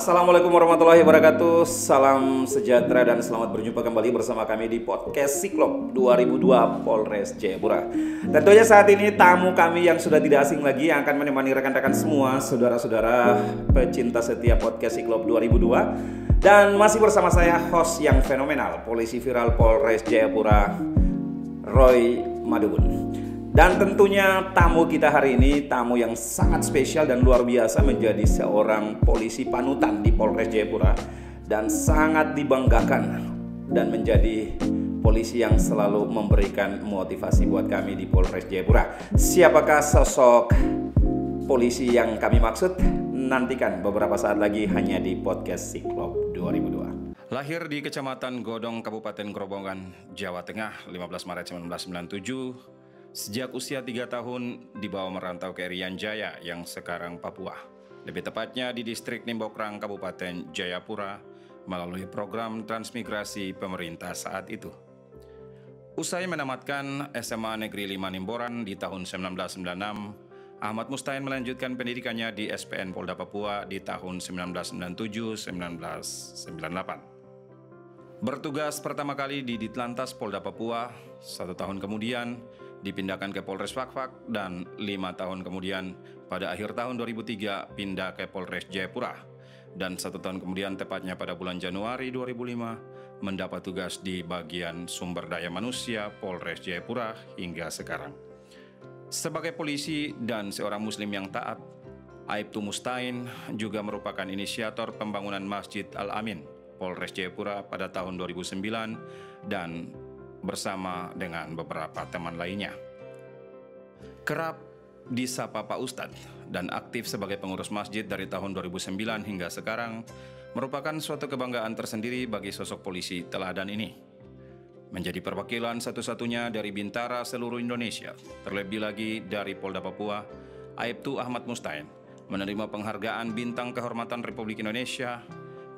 Assalamualaikum warahmatullahi wabarakatuh. Salam sejahtera dan selamat berjumpa kembali bersama kami di podcast Siklop 2002 Polres Jayapura. Tentunya saat ini tamu kami yang sudah tidak asing lagi yang akan menemani rekan-rekan semua, saudara-saudara pecinta setia podcast Siklop 2002. Dan masih bersama saya host yang fenomenal, polisi viral Polres Jayapura, Roy Madubun. Dan tentunya tamu kita hari ini tamu yang sangat spesial dan luar biasa, menjadi seorang polisi panutan di Polres Jayapura dan sangat dibanggakan dan menjadi polisi yang selalu memberikan motivasi buat kami di Polres Jayapura. Siapakah sosok polisi yang kami maksud? Nantikan beberapa saat lagi hanya di podcast Siklop 2002. Lahir di Kecamatan Godong, Kabupaten Grobogan, Jawa Tengah, 15 Maret 1997. Sejak usia 3 tahun dibawa merantau ke Irian Jaya yang sekarang Papua. Lebih tepatnya di distrik Nimbokrang, Kabupaten Jayapura melalui program transmigrasi pemerintah saat itu. Usai menamatkan SMA Negeri 5 Nimboran di tahun 1996, Ahmad Mustain melanjutkan pendidikannya di SPN Polda Papua di tahun 1997-1998. Bertugas pertama kali di Ditlantas Polda Papua, 1 tahun kemudian dipindahkan ke Polres Fakfak, dan 5 tahun kemudian pada akhir tahun 2003 pindah ke Polres Jayapura, dan 1 tahun kemudian tepatnya pada bulan Januari 2005 mendapat tugas di bagian sumber daya manusia Polres Jayapura hingga sekarang. Sebagai polisi dan seorang muslim yang taat, Aibtu Mustain juga merupakan inisiator pembangunan Masjid Al-Amin Polres Jayapura pada tahun 2009 dan bersama dengan beberapa teman lainnya. Kerap disapa Pak Ustadz dan aktif sebagai pengurus masjid dari tahun 2009 hingga sekarang merupakan suatu kebanggaan tersendiri bagi sosok polisi teladan ini. Menjadi perwakilan satu-satunya dari Bintara seluruh Indonesia, terlebih lagi dari Polda Papua, Aibtu Ahmad Mustain menerima penghargaan Bintang Kehormatan Republik Indonesia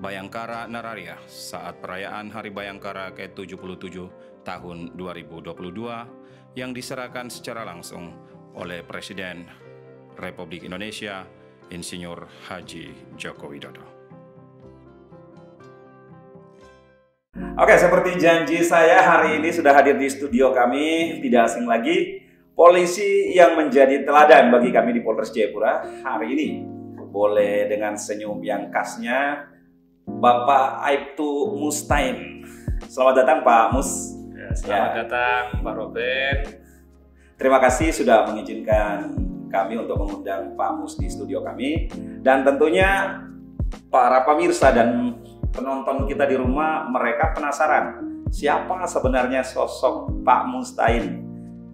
Bayangkara Nararia saat perayaan Hari Bayangkara ke-77 tahun 2022 yang diserahkan secara langsung oleh Presiden Republik Indonesia Insinyur Haji Joko Widodo. Oke, seperti janji saya, hari ini sudah hadir di studio kami, tidak asing lagi, polisi yang menjadi teladan bagi kami di Polres Jayapura hari ini. Boleh dengan senyum yang khasnya, Bapak Aibtu Mustain. Selamat datang Pak Mus. Selamat datang Pak Robin. Terima kasih sudah mengizinkan kami untuk mengundang Pak Mus di studio kami. Dan tentunya para pemirsa dan penonton kita di rumah, mereka penasaran siapa sebenarnya sosok Pak Mustain.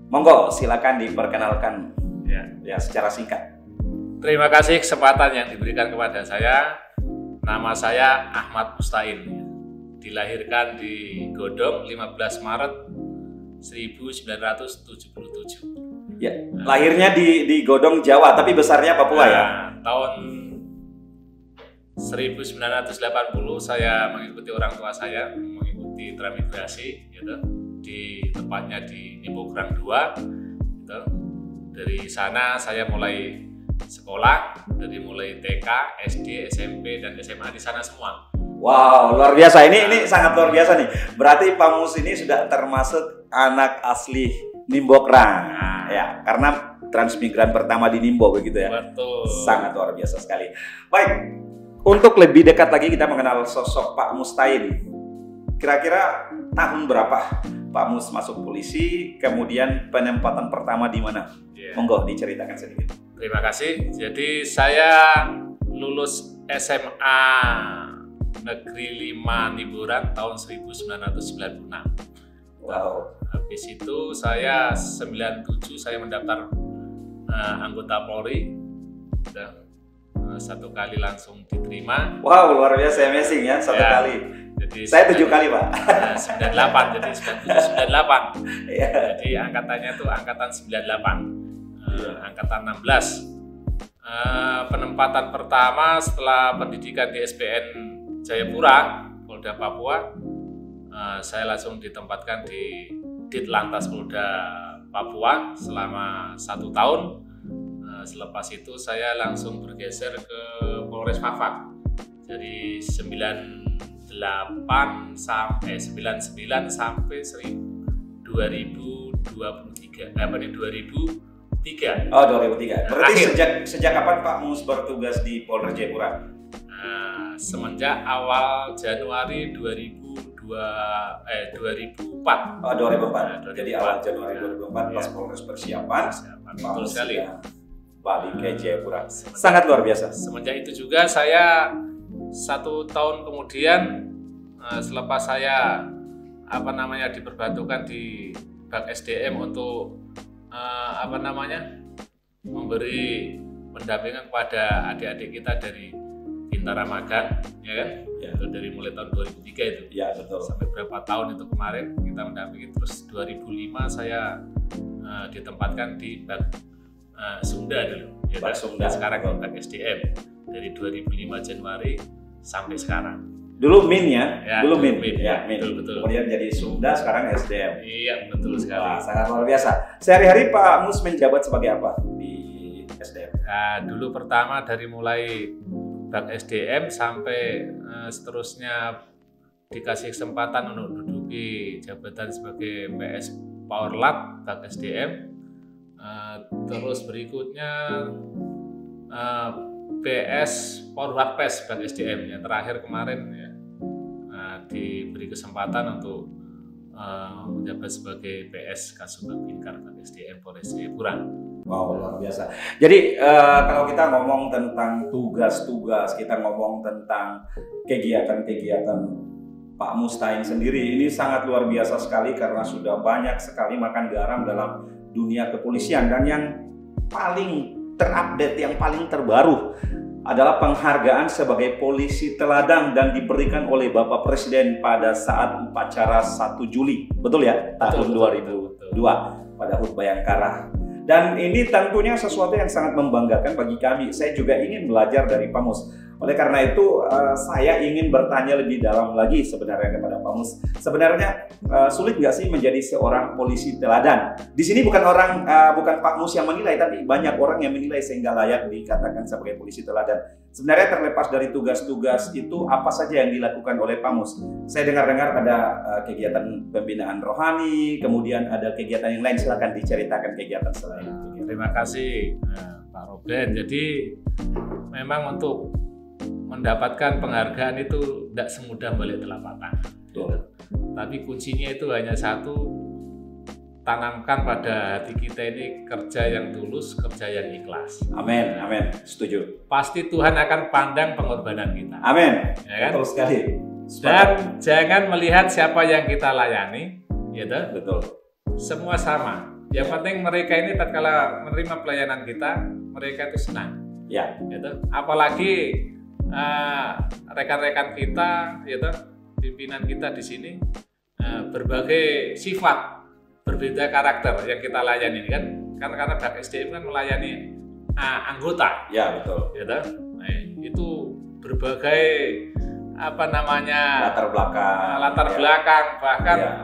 Monggo silakan diperkenalkan ya secara singkat. Terima kasih kesempatan yang diberikan kepada saya. Nama saya Ahmad Mustain. Dilahirkan di Godong 15 Maret 1977. Ya, lahirnya di Godong, Jawa, tapi besarnya Papua ya. Tahun 1980 saya mengikuti orang tua saya mengikuti transmigrasi gitu, di tempatnya di Nimbokrang 2 gitu. Dari sana saya mulai sekolah, dari mulai TK, SD, SMP dan SMA di sana semua. Wow, luar biasa. Ini sangat luar biasa nih. Berarti Pak Mus ini sudah termasuk anak asli Nimbokrang. Ya, karena transmigran pertama di Nimbo begitu ya. Betul. Sangat luar biasa sekali. Baik, untuk lebih dekat lagi kita mengenal sosok Pak Mustain. Kira-kira tahun berapa Pak Mus masuk polisi, kemudian penempatan pertama di mana? Monggo diceritakan sedikit. Terima kasih. Jadi saya lulus SMA Negeri 5 Nimboran tahun 1996. Wow. Habis itu saya 97 saya mendaftar anggota Polri. Dan 1 kali langsung diterima. Wow, luar biasa, amazing ya, 1 kali. Jadi saya 7 kali Pak. 98, jadi 97, 98. Yeah. Jadi angkatannya itu angkatan 98, angkatan 16. Penempatan pertama setelah pendidikan di SPN Jayapura, Polda Papua, saya langsung ditempatkan di Ditlantas Polda Papua selama 1 tahun. Selepas itu saya langsung bergeser ke Polres Fakfak. dari 98 sampai 99 sampai 2023. Apa nih 2003? Oh, 2003. Berarti Akhir. sejak kapan Pak Mus bertugas di Polres Jayapura? Semenjak awal Januari 2004. Oh, 2004. Jadi awal Januari 2004 pas Iya. Polres persiapan. Pak Betul Mus sekali. sudah balik ke Jayapura. Semenjak- Sangat luar biasa. Semenjak itu juga saya 1 tahun kemudian selepas saya diperbantukan di Bak SDM untuk memberi pendampingan kepada adik-adik kita dari Bintara Magang, ya kan? Ya. Itu dari mulai tahun 2003 itu. Ya, betul. Sampai berapa tahun itu kemarin kita mendampingi, terus 2005 saya ditempatkan di Bak Sumda dulu, ya Bak kan? Sumda. Dan sekarang di Bak SDM dari 2005 Januari sampai sekarang. Dulu Min ya, Ya, dulu dulu Min. Min. Ya, Min. Betul. Kemudian jadi Sumda, sekarang SDM. Iya, betul sekali. Wah, sangat luar biasa. Sehari-hari Pak Mus menjabat sebagai apa di SDM? Nah, dulu pertama dari mulai Bak SDM sampai seterusnya dikasih kesempatan untuk duduki jabatan sebagai PS Powerlat Bak SDM. Terus berikutnya PS Powerlat PES Bak SDM yang terakhir kemarin ya, diberi kesempatan untuk menjabat sebagai PS Kasubag Binkar Bak SDM Polres Jayapura. Wow, luar biasa. Jadi kalau kita ngomong tentang tugas-tugas, kita ngomong tentang kegiatan-kegiatan Pak Mustain sendiri, ini sangat luar biasa sekali karena sudah banyak sekali makan garam dalam dunia kepolisian. Dan yang paling terupdate, yang paling terbaru adalah penghargaan sebagai polisi teladan dan diberikan oleh Bapak Presiden pada saat upacara 1 Juli. Betul ya? Tahun 2002 pada HUT Bayangkara. Dan ini tentunya sesuatu yang sangat membanggakan bagi kami. Saya juga ingin belajar dari Pak Mus. Oleh karena itu, saya ingin bertanya lebih dalam lagi sebenarnya kepada Pak Mus. Sebenarnya sulit nggak sih menjadi seorang polisi teladan? Di sini bukan Pak Mus yang menilai, tapi banyak orang yang menilai sehingga layak dikatakan sebagai polisi teladan. Sebenarnya terlepas dari tugas-tugas itu, apa saja yang dilakukan oleh Pak Mus? Saya dengar-dengar ada kegiatan pembinaan rohani, kemudian ada kegiatan yang lain. Silakan diceritakan kegiatan selain itu. Terima kasih Pak Robin. Jadi memang untuk mendapatkan penghargaan itu tidak semudah balik telapak tangan. Betul. Tapi kuncinya itu hanya satu, tanamkan pada hati kita ini kerja yang tulus, kerja yang ikhlas. Amin, amin. Setuju. Pasti Tuhan akan pandang pengorbanan kita. Amin. Ya kan? Betul sekali. Dan jangan melihat siapa yang kita layani, gitu. Betul. Semua sama. Yang penting mereka ini tatkala menerima pelayanan kita, mereka itu senang. Ya. Gitu. Apalagi rekan-rekan kita, gitu, pimpinan kita di sini berbagai sifat, berbeda karakter yang kita layani kan, karena Bak SDM kan melayani anggota. Ya, betul. Gitu. Nah, itu berbagai Latar belakang. belakang, bahkan Ya.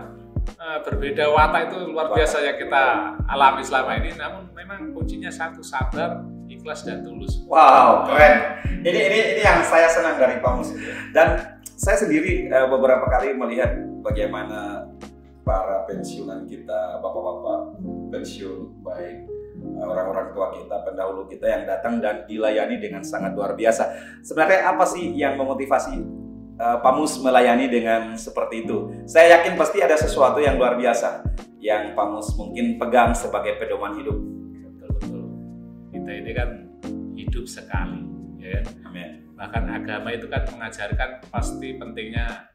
berbeda watak itu luar biasa yang kita alami selama ini. Namun memang kuncinya satu, sabar, ikhlas dan tulus. Wow, keren. Ini yang saya senang dari Pak Mus. Dan saya sendiri beberapa kali melihat bagaimana para pensiunan kita, bapak-bapak pensiun, baik orang-orang tua kita, pendahulu kita yang datang dan dilayani dengan sangat luar biasa. Sebenarnya apa sih yang memotivasi Pak Mus melayani dengan seperti itu? Saya yakin pasti ada sesuatu yang luar biasa yang Pak Mus mungkin pegang sebagai pedoman hidup. Betul-betul. Kita ini kan hidup sekali, ya. Amin. Bahkan agama itu kan mengajarkan pasti pentingnya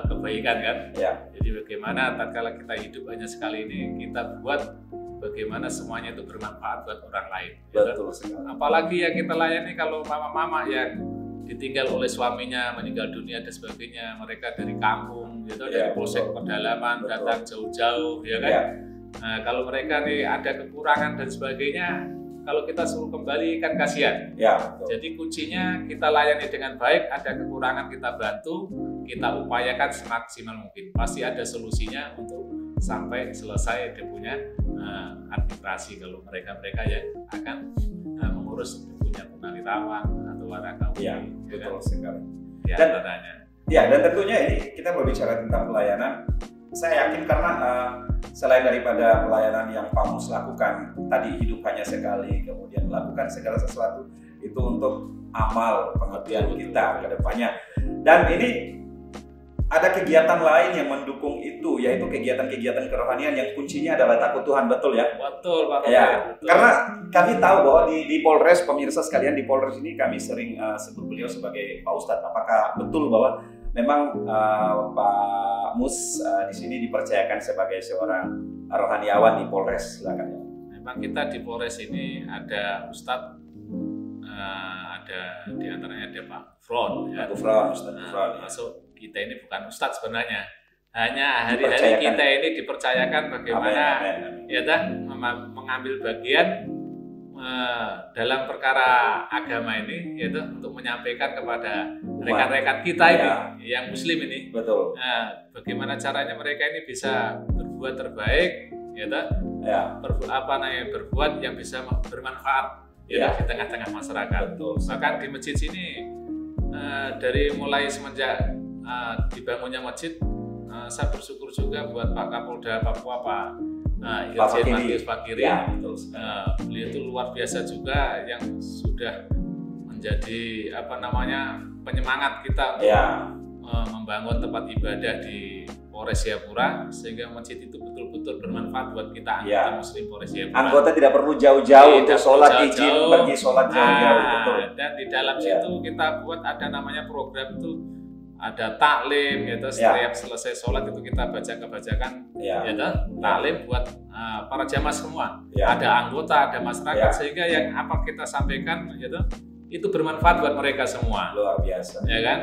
kebaikan kan. Ya. Jadi bagaimana tatkala kita hidup hanya sekali ini, kita buat bagaimana semuanya itu bermanfaat buat orang lain. Betul sekali. Apalagi yang kita layani kalau mama-mama yang ditinggal oleh suaminya, meninggal dunia dan sebagainya, mereka dari kampung, gitu, dari polsek pedalaman, datang jauh-jauh, ya kan. Nah, kalau mereka nih ada kekurangan dan sebagainya, kalau kita suruh kembali kan kasihan. Ya, betul. Jadi kuncinya kita layani dengan baik, ada kekurangan kita bantu, kita upayakan semaksimal mungkin. Pasti ada solusinya untuk sampai selesai dia punya administrasi kalau mereka yang akan mengurus punya Purnawirawan atau Warakawi. Ya, betul sekali. di antaranya. Ya, dan tentunya ini kita berbicara tentang pelayanan. Saya yakin karena selain daripada pelayanan yang Pak Mus lakukan tadi, hidup hanya sekali, kemudian melakukan segala sesuatu itu untuk amal pengertian kita ke depannya. Dan ini ada kegiatan lain yang mendukung itu, yaitu kegiatan-kegiatan kerohanian yang kuncinya adalah takut Tuhan, betul ya? Betul, Pak. Ya, betul. Karena kami tahu bahwa di Polres, pemirsa sekalian, di Polres ini kami sering sebut beliau sebagai Pak Ustadz. Apakah betul bahwa memang Pak Mus di sini dipercayakan sebagai seorang rohaniawan di Polres? Silakan ya. Memang kita di Polres ini ada Ustadz, ada di antaranya ada Pak Fron, ya. Ustadz Fron. Masuk kita ini bukan Ustadz sebenarnya, hanya hari-hari kita ini dipercayakan bagaimana ya mengambil bagian dalam perkara agama ini, yaitu untuk menyampaikan kepada rekan-rekan kita ini yang Muslim ini, betul. Bagaimana caranya mereka ini bisa berbuat terbaik, berbuat yang bisa bermanfaat di tengah-tengah masyarakat. Betul. Bahkan di masjid sini dari mulai semenjak dibangunnya masjid, saya bersyukur juga buat Pak Kapolda Papua, Pak Irjen Matius Fakiri. Beliau itu luar biasa juga yang sudah menjadi penyemangat kita untuk membangun tempat ibadah di Polres Jayapura, sehingga masjid itu betul-betul bermanfaat buat kita anggota Muslim Polres Jayapura. Anggota tidak perlu jauh-jauh untuk sholat, izin pergi sholat jauh-jauh. Betul. Dan di dalam situ kita buat ada namanya program itu, ada taklim, gitu. Setiap selesai sholat itu kita bacakan, taklim buat para jamaah semua. Ada anggota, ada masyarakat, sehingga yang apa kita sampaikan, gitu, itu bermanfaat buat mereka semua. Luar biasa. Ya kan?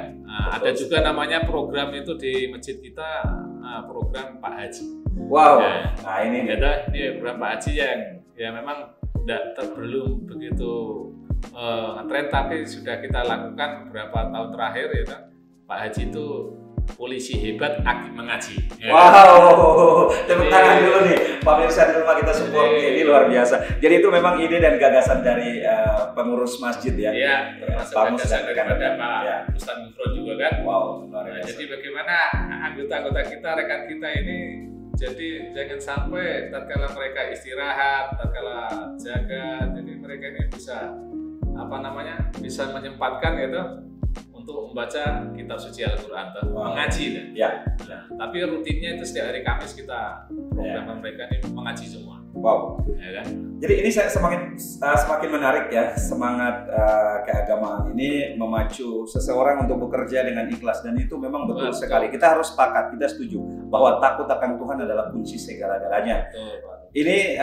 Ada juga namanya program itu di masjid kita, program Pak Haji. Wow. Nah ini program Pak Haji yang memang belum begitu ngetren, tapi sudah kita lakukan beberapa tahun terakhir, ya. Pak Haji itu polisi hebat aktif mengaji. Wow, tepuk tangan dulu nih, Pak Mirsa di rumah kita support ini luar biasa. Jadi itu memang ide dan gagasan dari pengurus masjid ya. Iya, termasuk gagasan daripada Pak Ustadz Mufron juga kan. Wow, luar biasa. Jadi bagaimana anggota-anggota kita, rekan kita ini, jadi jangan sampai tatkala mereka istirahat, tatkala jaga, jadi mereka ini bisa bisa menyempatkan gitu untuk membaca kitab suci Al-Quran, mengaji tapi rutinnya itu setiap hari Kamis kita program mereka ini mengaji semua. Wow. Ya kan? Jadi ini saya semakin menarik ya, semangat keagamaan ini memacu seseorang untuk bekerja dengan ikhlas, dan itu memang betul sekali. Kita harus sepakat, kita setuju bahwa takut akan Tuhan adalah kunci segala-galanya. Ini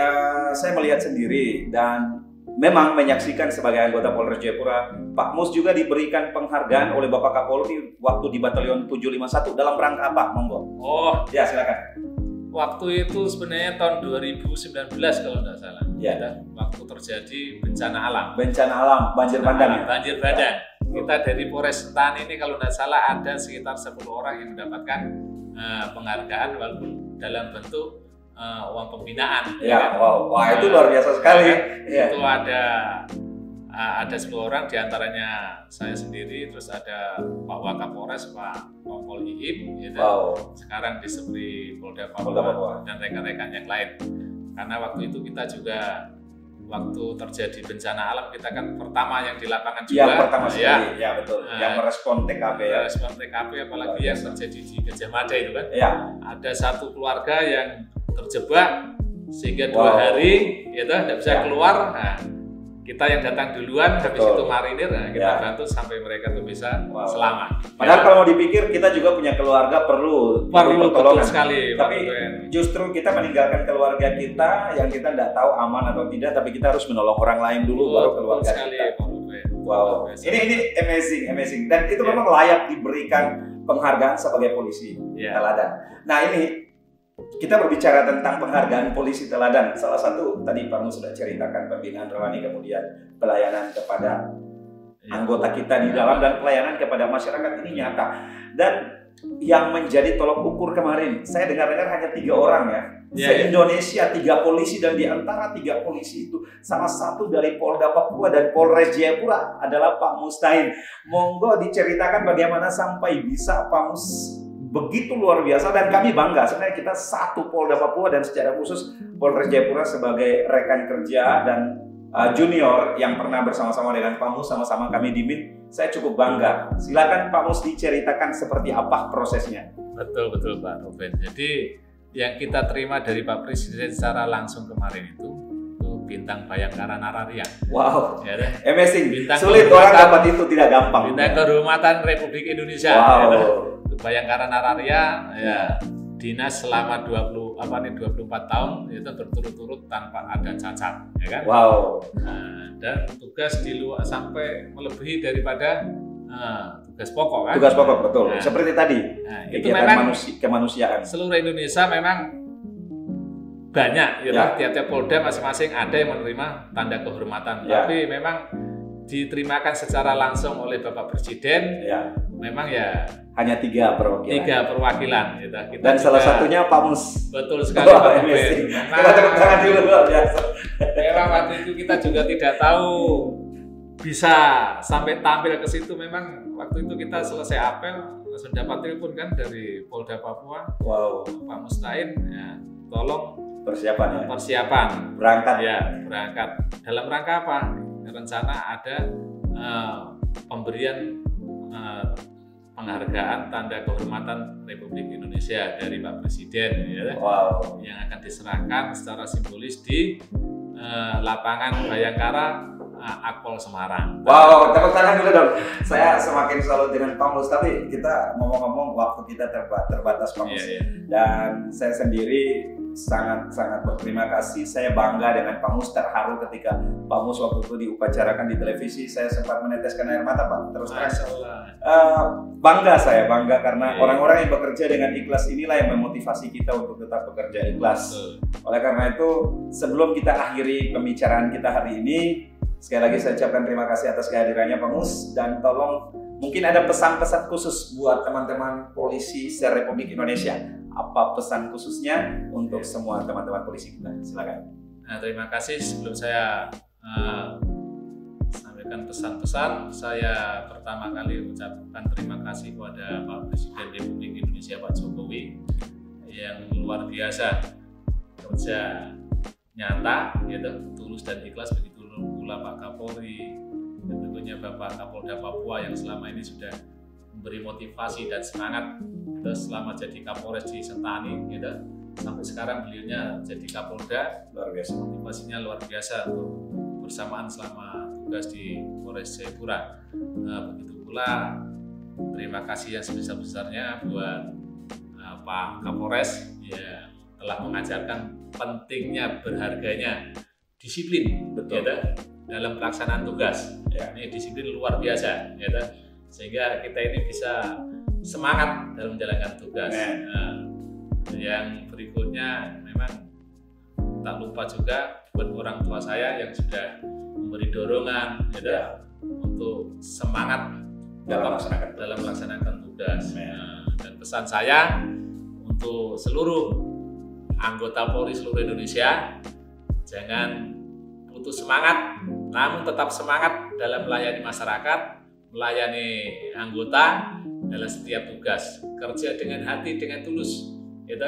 saya melihat sendiri dan memang menyaksikan sebagai anggota Polres Jayapura. Pak Mus juga diberikan penghargaan oleh Bapak Kapolri waktu di Batalion 751 dalam rangka apa? Monggo. Oh, ya silakan. Waktu itu sebenarnya tahun 2019 kalau tidak salah. Waktu terjadi bencana alam. Bencana alam, banjir bandang. Banjir bandang. Kita dari Polres Sentani ini kalau tidak salah ada sekitar 10 orang yang mendapatkan penghargaan walaupun dalam bentuk uang pembinaan. Wah itu luar biasa sekali. Itu ada 10 orang, diantaranya saya sendiri, terus ada Pak Wakapolres, Pak Kompol Iib, sekarang di Subri Polda Papua dan rekan-rekan yang lain. Karena waktu itu kita juga waktu terjadi bencana alam kita kan pertama yang di lapangan juga. Yang pertama sekali, ya betul. Yang merespon TKP ya. Merespon TKP apalagi yang terjadi di Gajah Mada itu kan. Ada satu keluarga yang terjebak sehingga 2 hari tidak bisa keluar. Nah, kita yang datang duluan, habis itu marinir, kita bantu sampai mereka tuh bisa selamat. Padahal kalau mau dipikir kita juga punya keluarga perlu pertolongan sekali. Tapi justru kita meninggalkan keluarga kita yang kita tidak tahu aman atau tidak, tapi kita harus menolong orang lain dulu baru keluarga kita. Wow, ini amazing, dan itu memang layak diberikan penghargaan sebagai polisi teladan. Nah ini kita berbicara tentang penghargaan polisi teladan. Salah satu tadi Pak Mus sudah ceritakan pembinaan rohani, kemudian pelayanan kepada anggota kita di dalam dan pelayanan kepada masyarakat ini nyata. Dan yang menjadi tolok ukur kemarin, saya dengar-dengar hanya 3 orang ya Se-Indonesia 3 polisi, dan di antara 3 polisi itu salah satu dari Polda Papua dan Polres Jayapura adalah Pak Mustain. Monggo diceritakan bagaimana sampai bisa Pak Mus begitu luar biasa, dan kami bangga sebenarnya kita satu Polda Papua dan secara khusus Polres Jayapura sebagai rekan kerja dan junior yang pernah bersama-sama dengan Pak Mus, sama-sama kami di MIN. Saya cukup bangga. Silakan Pak Mus diceritakan seperti apa prosesnya. Betul Pak Robin. Jadi yang kita terima dari Pak Presiden secara langsung kemarin itu bintang Bayangkara Nararia. Wow, ya, amazing. Bintang sulit orang dapat itu, tidak gampang. Bintang Kehormatan Republik Indonesia. Wow. Ya, Bayangkara Nararia, ya, dinas selama 24 tahun itu berturut-turut tanpa ada cacat, ya kan? Wow. Dan tugas di luar sampai melebihi daripada tugas pokok kan? Tugas pokok, betul. Nah, seperti tadi. Itu memang kemanusiaan. Seluruh Indonesia memang banyak, ya. Tiap-tiap Polda masing-masing ada yang menerima tanda kehormatan, tapi memang diterimakan secara langsung oleh Bapak Presiden. Memang ya hanya 3 perwakilan. 3 perwakilan gitu. Kita dan juga, salah satunya Pak Mus. Betul sekali Pak Robin. Kita tepuk tangan dulu, luar biasa. Memang waktu itu kita juga tidak tahu bisa sampai tampil ke situ. Memang waktu itu kita selesai apel langsung dapat telepon kan dari Polda Papua. Wow. Pak Mustain, ya, tolong persiapan berangkat. Berangkat. Dalam rangka apa? Rencana ada pemberian penghargaan tanda kehormatan Republik Indonesia dari Pak Presiden, ya, yang akan diserahkan secara simbolis di lapangan Bayangkara Akpol Semarang. Wow, tepuk tangan dulu dong. Saya semakin salut dengan Pak Mus, tapi kita ngomong-ngomong waktu kita terbatas Pak Mus. Dan saya sendiri sangat berterima kasih. Saya bangga dengan Pak Mus, terharu ketika Pak Mus waktu itu diupacarakan di televisi. Saya sempat meneteskan air mata, Pak. Terus bangga karena orang-orang yang bekerja dengan ikhlas inilah yang memotivasi kita untuk tetap bekerja ikhlas. Oleh karena itu, sebelum kita akhiri pembicaraan kita hari ini, sekali lagi saya ucapkan terima kasih atas kehadirannya Pak Mus, dan tolong mungkin ada pesan-pesan khusus buat teman-teman polisi se-Republik Indonesia. Apa pesan khususnya untuk semua teman-teman polisi kita? Silakan. Nah, terima kasih. Sebelum saya sampaikan pesan-pesan, saya pertama kali ucapkan terima kasih kepada Pak Presiden Republik Indonesia Pak Jokowi yang luar biasa, kerja nyata, gitu, tulus dan ikhlas. Begitu pula Pak Kapolri, dan tentunya Bapak Kapolda Papua yang selama ini sudah memberi motivasi dan semangat gitu, selama jadi Kapolres di Sentani, gitu, sampai sekarang beliaunya jadi Kapolda. Luar biasa. Motivasinya luar biasa untuk bersamaan selama tugas di Polres Jayapura. Begitu pula terima kasih yang sebesar-besarnya buat Pak Kapolres yang telah mengajarkan pentingnya berharganya disiplin, gitu, dalam pelaksanaan tugas. Ini disiplin luar biasa, gitu, sehingga kita ini bisa semangat dalam menjalankan tugas. Yang berikutnya memang tak lupa juga buat orang tua saya yang sudah memberi dorongan, gitu, untuk semangat dalam melaksanakan tugas. Dan pesan saya untuk seluruh anggota Polri seluruh Indonesia, jangan putus semangat, namun tetap semangat dalam melayani masyarakat, melayani anggota dalam setiap tugas. Kerja dengan hati, dengan tulus, gitu.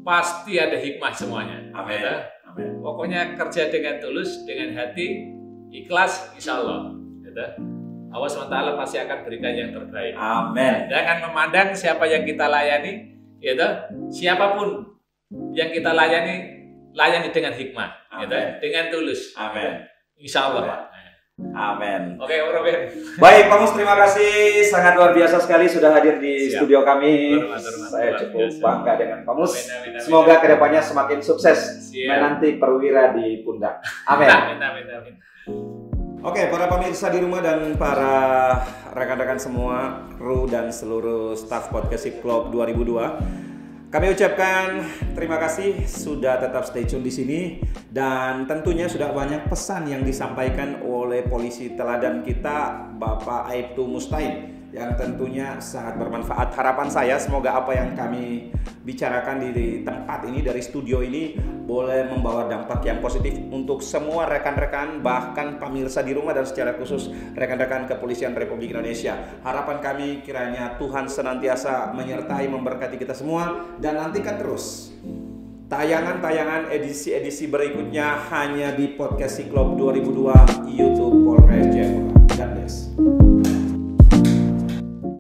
Pasti ada hikmah semuanya. Amin. Gitu. Amin. Pokoknya kerja dengan tulus, dengan hati, ikhlas, insya Allah. Gitu. Allah SWT pasti akan berikan yang terbaik. Amin. Jangan memandang siapa yang kita layani, gitu. Siapapun yang kita layani dengan hikmah, gitu, dengan tulus. Amin. Insya Allah. Amin. Oke, Robin. Baik, Pak Mus, terima kasih, sangat luar biasa sekali sudah hadir di studio kami. Saya cukup bangga dengan Pak Mus. Semoga kedepannya semakin sukses menanti perwira di pundak. Amin. Amin. Oke, para pemirsa di rumah dan para rekan-rekan semua, kru dan seluruh staf podcast Siklop 2002. Kami ucapkan terima kasih sudah tetap stay tune di sini, dan tentunya sudah banyak pesan yang disampaikan oleh polisi teladan kita, Bapak Aibtu Mustain. yang tentunya sangat bermanfaat. Harapan saya semoga apa yang kami bicarakan di tempat ini, dari studio ini, boleh membawa dampak yang positif untuk semua rekan-rekan, bahkan pemirsa di rumah, dan secara khusus rekan-rekan Kepolisian Republik Indonesia. Harapan kami kiranya Tuhan senantiasa menyertai, memberkati kita semua, dan nantikan terus tayangan-tayangan edisi-edisi berikutnya hanya di Podcast Siklop 2002 YouTube Polres Jayapura.